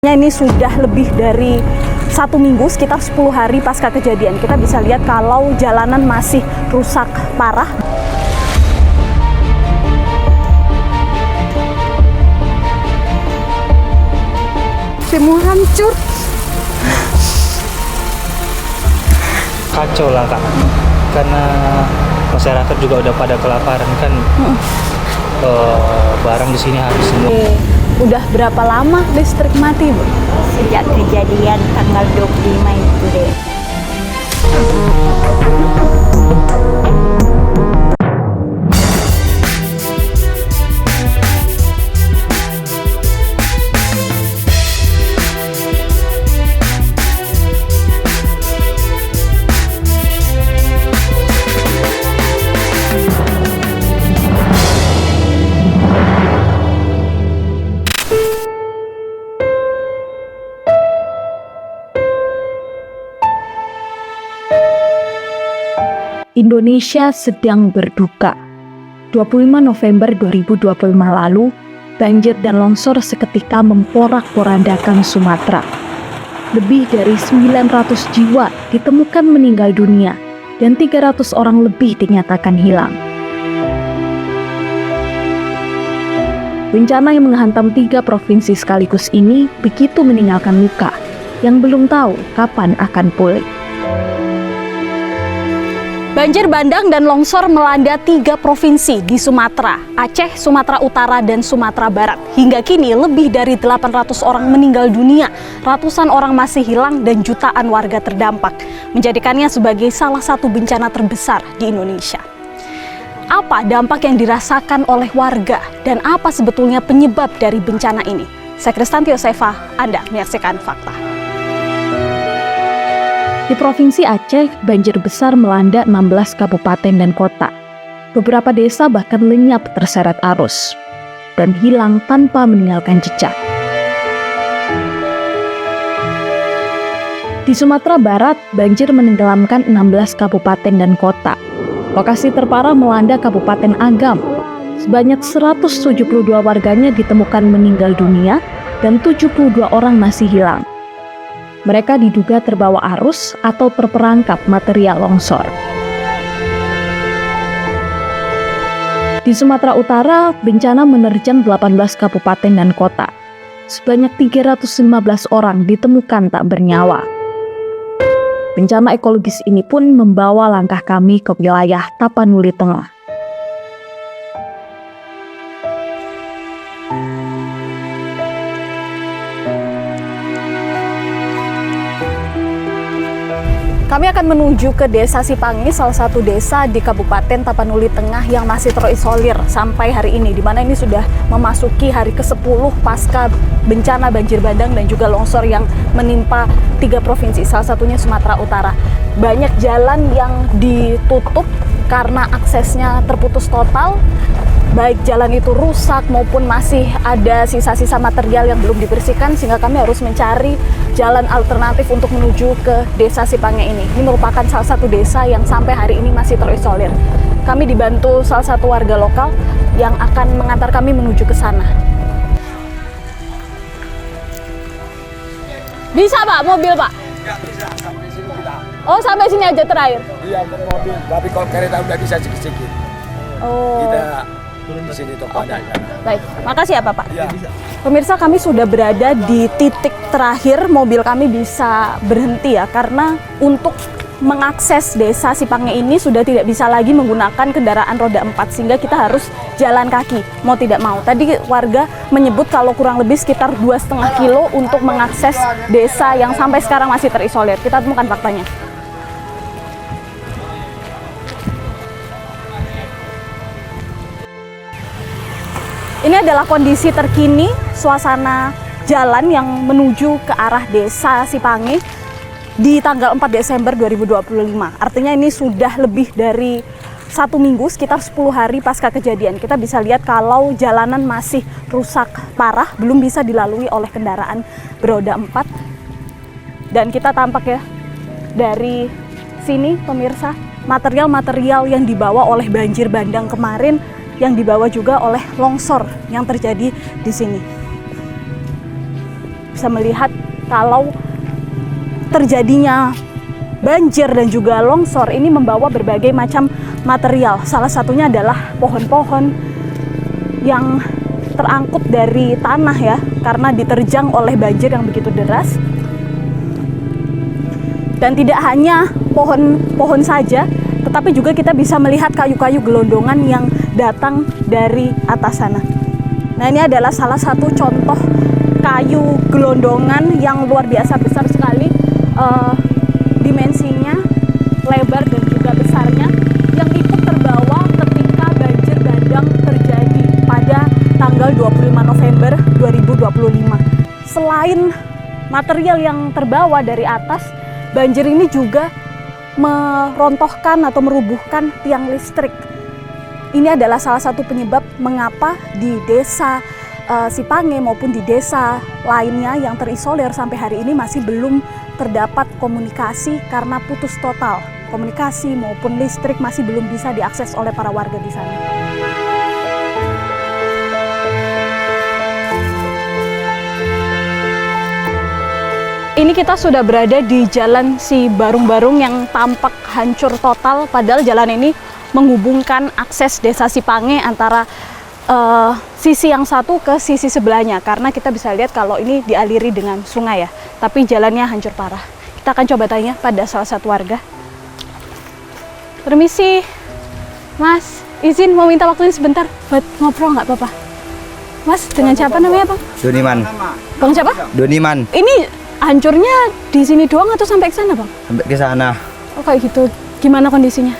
Ini sudah lebih dari 1 minggu, sekitar 10 hari pasca kejadian. Kita bisa lihat kalau jalanan masih rusak parah. Semua hancur. Kacau lah Kak, karena masyarakat juga udah pada kelaparan kan. Barang di sini habis semua. Udah berapa lama listrik mati, Bu? Sejak kejadian tanggal 25 itu deh. Indonesia sedang berduka. 25 November 2025 lalu, banjir dan longsor seketika memporak-porandakan Sumatera. Lebih dari 900 jiwa ditemukan meninggal dunia dan 300 orang lebih dinyatakan hilang. Bencana yang menghantam 3 provinsi sekaligus ini begitu meninggalkan luka yang belum tahu kapan akan pulih. Banjir bandang dan longsor melanda 3 provinsi di Sumatera, Aceh, Sumatera Utara, dan Sumatera Barat. Hingga kini lebih dari 800 orang meninggal dunia, ratusan orang masih hilang, dan jutaan warga terdampak, menjadikannya sebagai salah satu bencana terbesar di Indonesia. Apa dampak yang dirasakan oleh warga dan apa sebetulnya penyebab dari bencana ini? Saya Kristanti Yosefa, Anda menyaksikan Fakta. Di Provinsi Aceh, banjir besar melanda 16 kabupaten dan kota. Beberapa desa bahkan lenyap terseret arus dan hilang tanpa meninggalkan jejak. Di Sumatera Barat, banjir menenggelamkan 16 kabupaten dan kota. Lokasi terparah melanda Kabupaten Agam. Sebanyak 172 warganya ditemukan meninggal dunia dan 72 orang masih hilang. Mereka diduga terbawa arus atau terperangkap material longsor. Di Sumatera Utara, bencana menerjang 18 kabupaten dan kota. Sebanyak 315 orang ditemukan tak bernyawa. Bencana ekologis ini pun membawa langkah kami ke wilayah Tapanuli Tengah. Kami akan menuju ke Desa Sipangi, salah satu desa di Kabupaten Tapanuli Tengah yang masih terisolir sampai hari ini, di mana ini sudah memasuki hari ke-10 pasca bencana banjir bandang dan juga longsor yang menimpa 3 provinsi, salah satunya Sumatera Utara. Banyak jalan yang ditutup karena aksesnya terputus total, baik jalan itu rusak maupun masih ada sisa-sisa material yang belum dibersihkan, sehingga kami harus mencari jalan alternatif untuk menuju ke Desa Sipangi ini. Ini merupakan salah satu desa yang sampai hari ini masih terisolir. Kami dibantu salah satu warga lokal yang akan mengantar kami menuju ke sana. Bisa Pak, mobil Pak? Ya bisa, sampai sini kita. Oh, sampai sini aja terakhir? Iya, mobil, tapi kalau kereta udah bisa sedikit-sedikit. Oh. Kita di sini toko ada. Baik, makasih ya Bapak. Iya. Pemirsa, kami sudah berada di titik terakhir mobil kami bisa berhenti ya, karena untuk mengakses Desa Sipangi ini sudah tidak bisa lagi menggunakan kendaraan roda 4, sehingga kita harus jalan kaki, mau tidak mau. Tadi warga menyebut kalau kurang lebih sekitar 2,5 kilo untuk mengakses desa yang sampai sekarang masih terisolir. Kita temukan faktanya. Ini adalah kondisi terkini suasana jalan yang menuju ke arah Desa Sipangi di tanggal 4 Desember 2025. Artinya ini sudah lebih dari 1 minggu, sekitar 10 hari pasca kejadian. Kita bisa lihat kalau jalanan masih rusak parah, belum bisa dilalui oleh kendaraan beroda 4. Dan kita tampak ya dari sini pemirsa, material-material yang dibawa oleh banjir bandang kemarin yang dibawa juga oleh longsor yang terjadi di sini. bisa melihat kalau terjadinya banjir dan juga longsor ini membawa berbagai macam material. Salah satunya adalah pohon-pohon yang terangkut dari tanah ya, karena diterjang oleh banjir yang begitu deras. Dan tidak hanya pohon-pohon saja, tetapi juga kita bisa melihat kayu-kayu gelondongan yang datang dari atas sana. Nah, ini adalah salah satu contoh kayu gelondongan yang luar biasa besar sekali dimensinya, lebar dan juga besarnya, yang ikut terbawa ketika banjir bandang terjadi pada tanggal 25 November 2025. Selain material yang terbawa dari atas, banjir ini juga merontohkan atau merubuhkan tiang listrik. Ini adalah salah satu penyebab mengapa di desa Sipange maupun di desa lainnya yang terisolir sampai hari ini masih belum terdapat komunikasi karena putus total. Komunikasi maupun listrik masih belum bisa diakses oleh para warga di sana. Ini kita sudah berada di jalan Si Barung-Barung yang tampak hancur total, padahal jalan ini menghubungkan akses desa Sipange antara sisi yang satu ke sisi sebelahnya, karena kita bisa lihat kalau ini dialiri dengan sungai ya, tapi jalannya hancur parah. Kita akan coba tanya pada salah satu warga. Permisi, Mas, izin mau minta waktunya sebentar buat ngobrol nggak apa-apa? Mas, dengan siapa namanya Bang? Doniman. Bang siapa? Doniman. Ini hancurnya di sini doang atau sampai ke sana Bang? Sampai ke sana. Oh kayak gitu. Gimana kondisinya?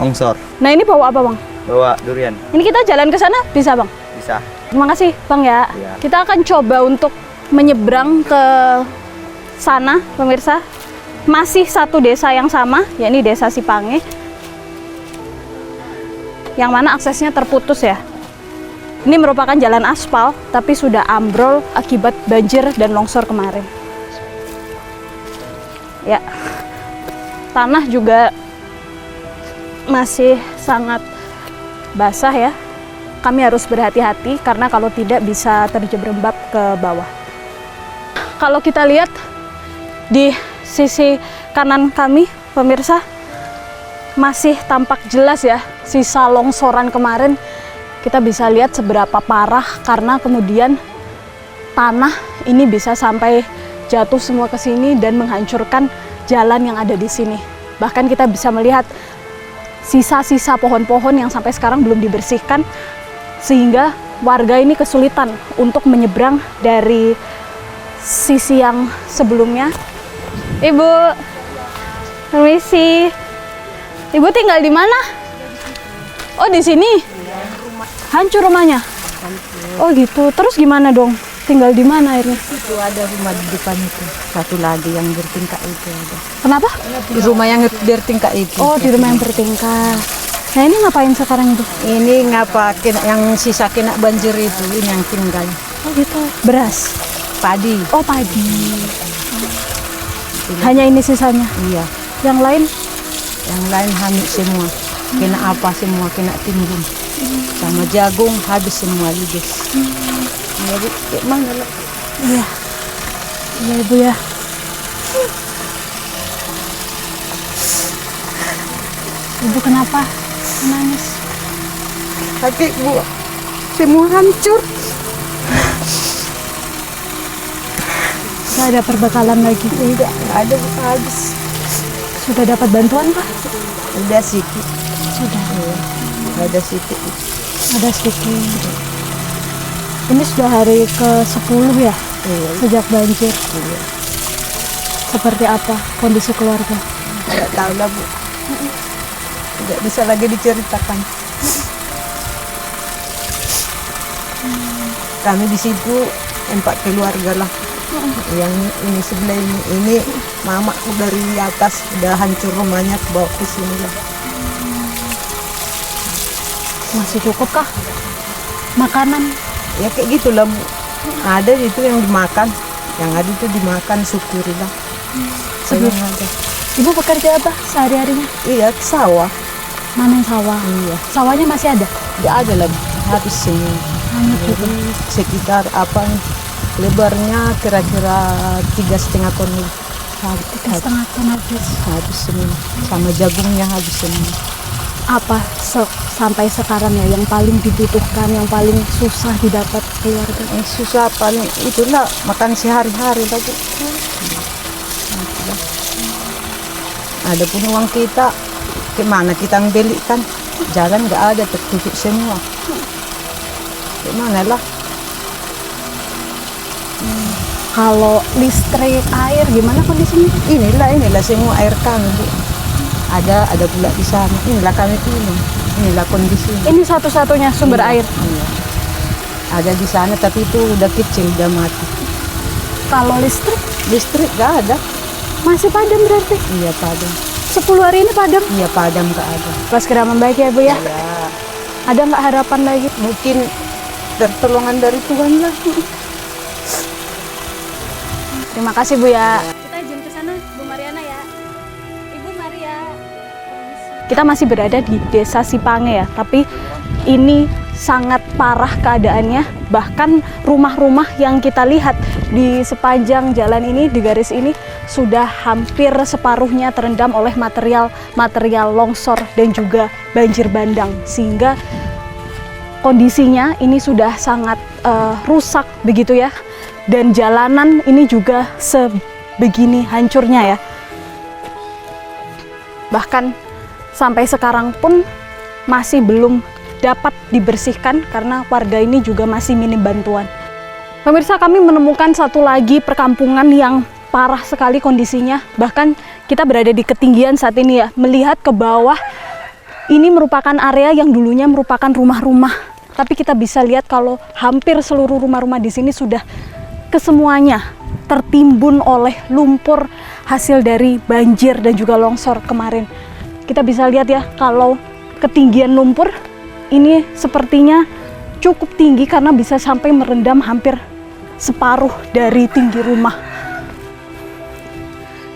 Longsor. Nah ini bawa apa Bang? Bawa durian. Ini kita jalan ke sana bisa Bang? Bisa. Terima kasih Bang ya. Iya. Kita akan coba untuk menyeberang ke sana pemirsa. Masih satu desa yang sama, yakni desa Sipange, yang mana aksesnya terputus ya. Ini merupakan jalan aspal tapi sudah ambrol akibat banjir dan longsor kemarin. Ya. Tanah juga masih sangat basah ya. Kami harus berhati-hati karena kalau tidak bisa terjerembab ke bawah. Kalau kita lihat di sisi kanan kami, pemirsa, masih tampak jelas ya sisa longsoran kemarin. Kita bisa lihat seberapa parah karena kemudian tanah ini bisa sampai jatuh semua ke sini dan menghancurkan jalan yang ada di sini. Bahkan kita bisa melihat sisa-sisa pohon-pohon yang sampai sekarang belum dibersihkan, sehingga warga ini kesulitan untuk menyeberang dari sisi yang sebelumnya. Ibu, permisi. Ibu tinggal di mana? Oh di sini. Hancur rumahnya. Oh gitu. Terus gimana dong? Tinggal di mana akhirnya? Itu ada rumah di depan itu, satu lagi yang bertingkat itu ada. Kenapa? Di rumah yang bertingkat itu. Oh di rumah yang bertingkat. Nah ini ngapain sekarang itu? Ini ngapa yang sisa kena banjir itu, ini yang tinggal. Oh gitu. Beras. Padi. Oh padi. Hanya ini sisanya. Iya. Yang lain? Yang lain hamil semua. Kena apa semua, kena timbun. Sama jagung habis semua ludes. Ya Bu, mana lo? Iya. Iya Ibu ya. Ibu kenapa menangis? Tapi Bu, semua hancur. Nggak ada perbekalan lagi? Tidak ada, habis. Sudah dapat bantuan Pak? Udah sedikit. Sudah. Ada sedikit. Ada sedikit. Ini sudah hari ke-10 ya? Iya. Sejak banjir. Iya. Seperti apa kondisi keluarga? Tidak tahu lah Bu. Tidak bisa lagi diceritakan. Kami di situ 4 keluarga lah. Yang ini sebelah ini mama dari atas udah hancur rumahnya, bawa ke sini lah. Masih cukup kah makanan? Ya kayak gitulah Bu. Ada itu yang dimakan, yang ada itu dimakan, syukurilah. Saya ada. Ibu bekerja apa sehari-harinya? Iya, sawah. Manen sawah. Iya. Sawahnya masih ada? Tidak ada lah, habis semua. Hanya gitu. Sekitar apa Lebarnya kira-kira 3,5 ton. Habis habis semua. Sama jagungnya habis semua. Apa sampai sekarang ya yang paling dibutuhkan, yang paling susah didapat keluarga? Susah paling itulah makan sehari-hari lagi. Ada pun uang kita, gimana kita belikan? Jalan nggak ada, tertutup semua. Gimana lah? Kalau listrik, air, gimana kondisinya? Inilah semua air kami, Bu. Ada pula di sana. Inilah kami minum. Inilah kondisinya. Ini satu-satunya sumber air. Iya. Ada di sana tapi itu udah kecil, udah mati. Kalau listrik Listrik nggak ada. masih padam berarti? Iya padam. 10 hari ini padam? Iya padam nggak ada. Pas segera membaik ya Bu ya? Ya, Ada nggak harapan lagi? mungkin pertolongan dari Tuhan lah. Terima kasih Bu ya. Kita izin ke sana Bu Mariana ya. Ibu Maria. Kita masih berada di Desa Sipange ya, tapi ini sangat parah keadaannya. Bahkan rumah-rumah yang kita lihat di sepanjang jalan ini, di garis ini, sudah hampir separuhnya terendam oleh material longsor dan juga banjir bandang. Sehingga kondisinya ini sudah sangat rusak begitu ya. Dan jalanan ini juga sebegini hancurnya ya. Bahkan sampai sekarang pun masih belum dapat dibersihkan karena warga ini juga masih minim bantuan. Pemirsa, kami menemukan satu lagi perkampungan yang parah sekali kondisinya. Bahkan kita berada di ketinggian saat ini ya. Melihat ke bawah, ini merupakan area yang dulunya merupakan rumah-rumah. Tapi kita bisa lihat kalau hampir seluruh rumah-rumah di sini sudah kesemuanya tertimbun oleh lumpur hasil dari banjir dan juga longsor kemarin. Kita bisa lihat ya kalau ketinggian lumpur ini sepertinya cukup tinggi karena bisa sampai merendam hampir separuh dari tinggi rumah.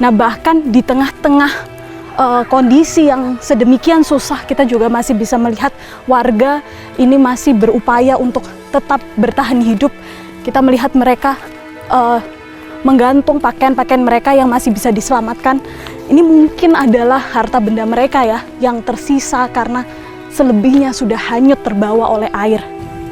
Nah, bahkan di tengah-tengah kondisi yang sedemikian susah, kita juga masih bisa melihat warga ini masih berupaya untuk tetap bertahan hidup. Kita melihat mereka menggantung pakaian-pakaian mereka yang masih bisa diselamatkan. Ini mungkin adalah harta benda mereka ya, yang tersisa karena selebihnya sudah hanyut terbawa oleh air.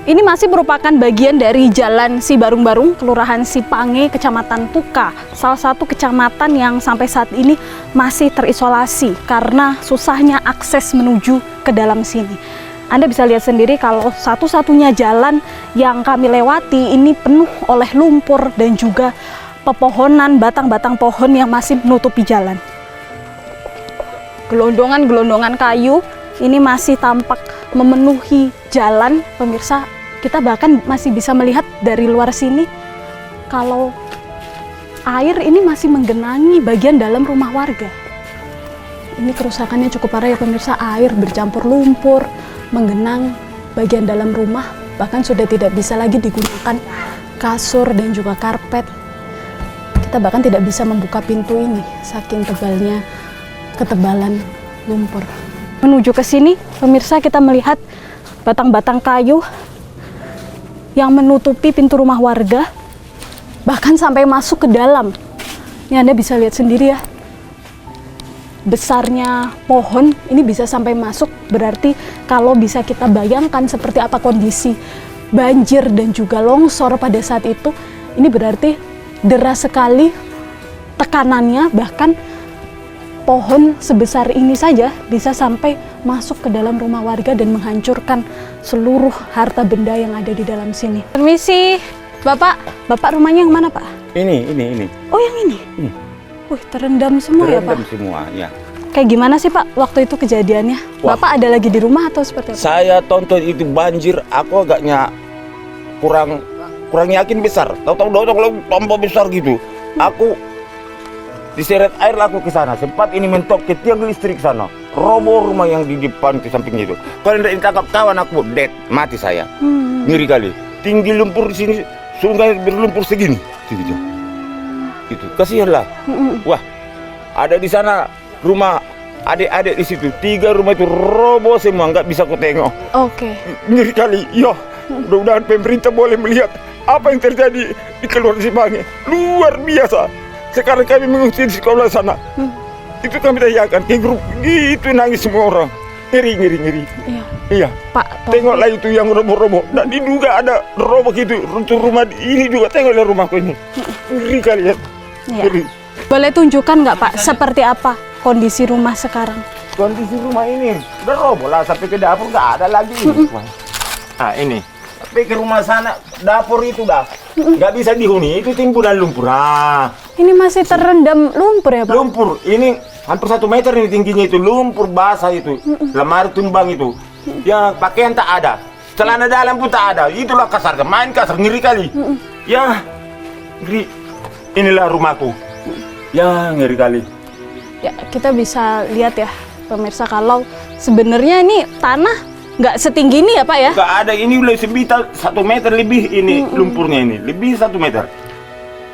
Ini masih merupakan bagian dari Jalan Sibarung-Barung, Kelurahan Sipange, Kecamatan Tuka. Salah satu kecamatan yang sampai saat ini masih terisolasi karena susahnya akses menuju ke dalam sini. Anda bisa lihat sendiri kalau satu-satunya jalan yang kami lewati ini penuh oleh lumpur dan juga pepohonan, batang-batang pohon yang masih menutupi jalan. Gelondongan-gelondongan kayu ini masih tampak memenuhi jalan, pemirsa. Kita bahkan masih bisa melihat dari luar sini kalau air ini masih menggenangi bagian dalam rumah warga. Ini kerusakannya cukup parah ya pemirsa, air bercampur lumpur, menggenang bagian dalam rumah, bahkan sudah tidak bisa lagi digunakan kasur dan juga karpet. Kita bahkan tidak bisa membuka pintu ini, saking tebalnya ketebalan lumpur. Menuju ke sini, pemirsa, kita melihat batang-batang kayu yang menutupi pintu rumah warga, bahkan sampai masuk ke dalam. Ini Anda bisa lihat sendiri ya, besarnya pohon ini bisa sampai masuk. Berarti kalau bisa kita bayangkan seperti apa kondisi banjir dan juga longsor pada saat itu, ini berarti deras sekali tekanannya. Bahkan pohon sebesar ini saja bisa sampai masuk ke dalam rumah warga dan menghancurkan seluruh harta benda yang ada di dalam sini. Permisi, Bapak rumahnya yang mana, Pak? Ini. Oh, yang ini? Wih, terendam semua ya, Pak? Terendam semua, ya. Kayak gimana sih, Pak, waktu itu kejadiannya? Wah. Bapak ada lagi di rumah atau seperti apa? Saya tonton itu banjir, aku agaknya kurang yakin besar. Tahu-tahu tambah besar gitu. Aku diseret air aku ke sana. Sempat ini mentok ke tiang listrik sana. Roboh rumah yang di depan ke samping itu. Kalau tidak ditangkap kawan aku dead, mati saya. Ngeri kali. Tinggi lumpur di sini, sungai berlumpur segini. Itu kasihanlah. Wah, ada di sana rumah adik-adik di situ. 3 rumah itu roboh semua, nggak bisa ku tengok. Oke. Ngeri kali. Yo, Mudah-mudahan pemerintah boleh melihat apa yang terjadi di Kelurahan Sipangi. Luar biasa. Sekarang kami mengungsi di sekolah sana. Itu kami tanyakan ke grup, itu nangis semua orang. Ngeri. Iya. Iya. Pak, Tengoklah itu yang roboh-roboh. Dan diduga ada roboh gitu. Runtuh rumah ini juga. Tengoklah rumahku ini. Ngeri kalian. Iya. Ngeri. Boleh tunjukkan nggak Pak seperti apa kondisi rumah sekarang? Kondisi rumah ini udah roboh lah, sampai ke dapur nggak ada lagi. Nah ini, sampai ke rumah sana dapur itu dah nggak bisa dihuni, itu timbunan lumpur. Nah, Ini masih terendam lumpur ya Pak? lumpur ini hampir 1 meter ini tingginya, itu lumpur basah itu, lemari tumbang itu. Ya pakaian tak ada, celana dalam pun tak ada. Itulah kasar, main kasar, ngeri kali. Ya ngeri. Inilah rumahku. Ya ngeri kali. Ya, kita bisa lihat ya pemirsa kalau sebenarnya ini tanah nggak setinggi ini ya Pak ya? Nggak ada, ini udah sebitar 1 meter lebih ini lumpurnya ini, lebih 1 meter.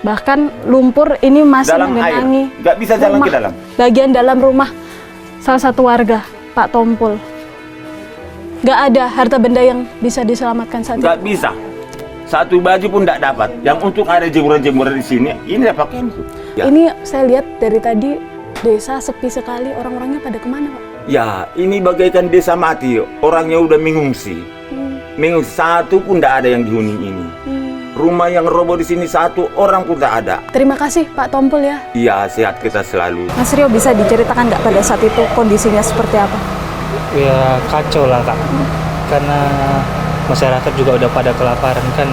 Bahkan lumpur ini masih Dalam air, menggenangi nggak bisa jalan rumah, ke dalam. bagian dalam rumah salah satu warga, Pak Tompul. Nggak ada harta benda yang bisa diselamatkan saat Nggak ini. bisa. Satu baju pun nggak dapat. Yang untuk ada jemuran-jemuran di sini, ini ada pakaianku. Ya. Ini saya lihat dari tadi desa sepi sekali, orang-orangnya pada kemana Pak? Ya, ini bagaikan desa mati. Orangnya udah mengungsi. Mengungsi, satu pun nggak ada yang dihuni ini. Rumah yang roboh di sini 1 orang pun tak ada. Terima kasih Pak Tompul ya. Iya, sehat kita selalu. Mas Rio, bisa diceritakan nggak pada saat itu kondisinya seperti apa? Ya kacau lah Kak. Karena masyarakat juga udah pada kelaparan kan.